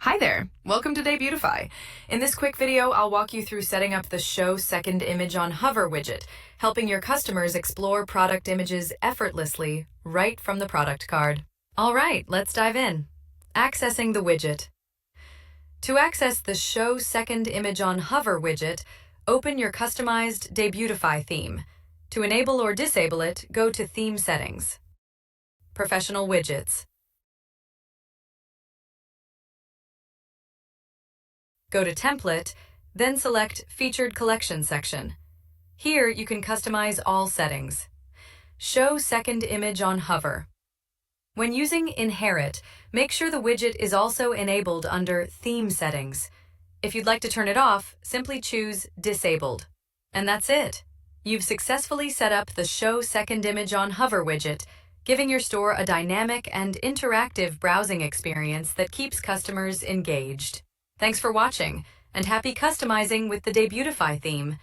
Hi there, welcome to Debutify. In this quick video, I'll walk you through setting up the Show Second Image on Hover widget, helping your customers explore product images effortlessly right from the product card. All right, let's dive in. Accessing the widget. To access the Show Second Image on Hover widget, open your customized Debutify theme. To enable or disable it, go to Theme Settings. Professional Widgets. Go to Template, then select Featured Collection section. Here you can customize all settings. Show Second Image on Hover. When using Inherit, make sure the widget is also enabled under Theme Settings. If you'd like to turn it off, simply choose Disabled. And that's it. You've successfully set up the Show Second Image on Hover widget, giving your store a dynamic and interactive browsing experience that keeps customers engaged. Thanks for watching, and happy customizing with the Debutify theme.